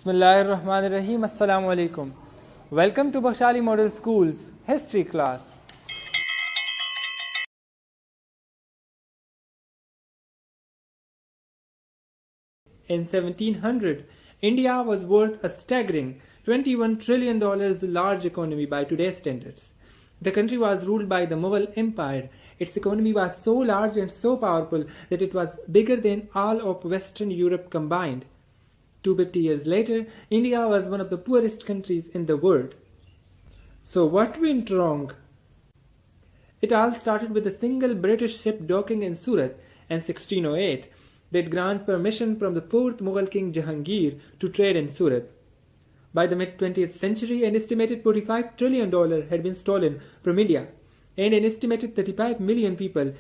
Bismillahirrahmanirrahim. Assalamu alaikum. Welcome to Bakhshali Model School's history class. In 1700, India was worth a staggering $21 trillion large economy by today's standards. The country was ruled by the Mughal Empire. Its economy was so large and so powerful that it was bigger than all of Western Europe combined. 250 years later, India was one of the poorest countries in the world. So what went wrong? It all started with a single British ship docking in Surat in 1608 that granted permission from the 4th Mughal king Jahangir to trade in Surat. By the mid-20th century, an estimated $45 trillion had been stolen from India, and an estimated 35 million people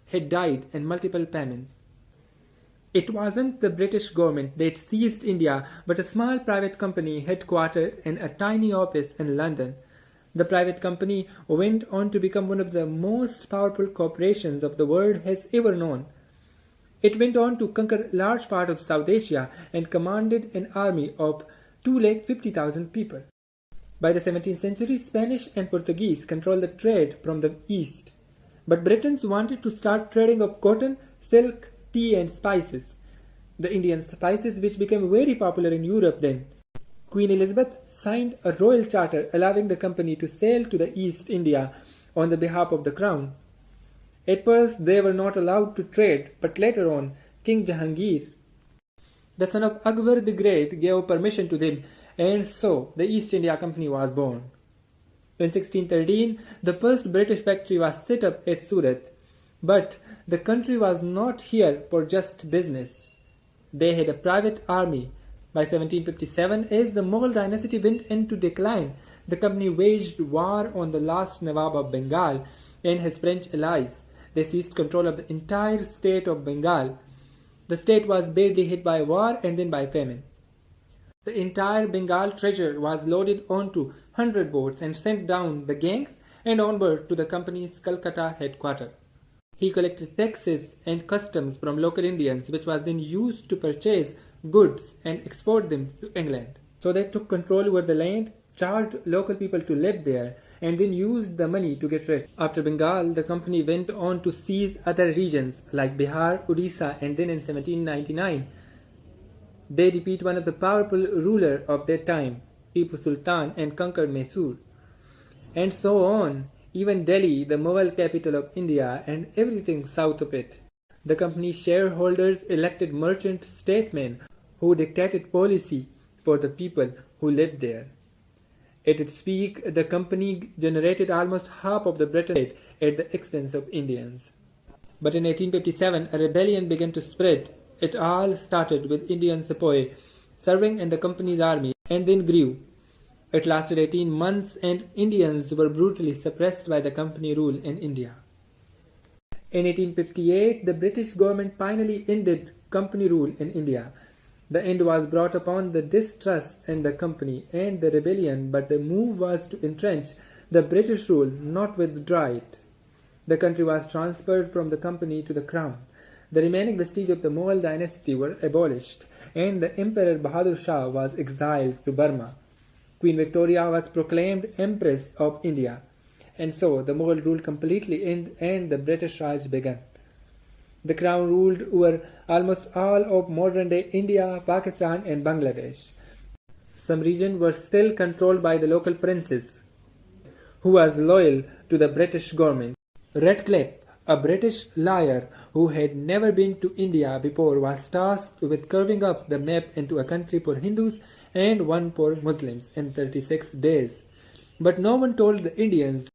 had died in multiple famines. It wasn't the British government that seized India, but a small private company headquartered in a tiny office in London. The private company went on to become one of the most powerful corporations of the world has ever known. It went on to conquer a large part of South Asia and commanded an army of 250,000 people. By the 17th century, Spanish and Portuguese controlled the trade from the east. But Britons wanted to start trading of cotton, silk, tea and spices. The Indian spices which became very popular in Europe then. Queen Elizabeth signed a royal charter allowing the company to sail to the East India on the behalf of the crown. At first they were not allowed to trade, but later on King Jahangir, the son of Akbar the Great, gave permission to them, and so the East India Company was born. In 1613, the first British factory was set up at Surat. But the country was not here for just business. They had a private army. By 1757, as the Mughal dynasty went into decline, the company waged war on the last Nawab of Bengal and his French allies. They seized control of the entire state of Bengal. The state was badly hit by war and then by famine. The entire Bengal treasure was loaded onto 100 boats and sent down the Ganges and onward to the company's Calcutta headquarters. He collected taxes and customs from local Indians, which was then used to purchase goods and export them to England. So they took control over the land, charged local people to live there, and then used the money to get rich. After Bengal, the company went on to seize other regions like Bihar, Odisha, and then in 1799, they defeat one of the powerful rulers of their time, Tipu Sultan, and conquered Mysore. And so on. Even Delhi, the Mughal capital of India, and everything south of it. The company's shareholders elected merchant statesmen who dictated policy for the people who lived there. At its peak, the company generated almost half of the British trade at the expense of Indians. But in 1857, a rebellion began to spread. It all started with Indian sepoy serving in the company's army and then grew. It lasted 18 months and Indians were brutally suppressed by the company rule in India. In 1858, the British government finally ended company rule in India. The end was brought upon the distrust in the company and the rebellion, but the move was to entrench the British rule, not withdraw it. The country was transferred from the company to the crown. The remaining vestige of the Mughal dynasty were abolished, and the Emperor Bahadur Shah was exiled to Burma. Queen Victoria was proclaimed Empress of India, and so the Mughal rule completely ended and the British Raj began. The crown ruled over almost all of modern-day India, Pakistan and Bangladesh. Some regions were still controlled by the local princes, who was loyal to the British government. Radcliffe, a British lawyer who had never been to India before, was tasked with carving up the map into a country for Hindus and one for Muslims in 36 days. But no one told the Indians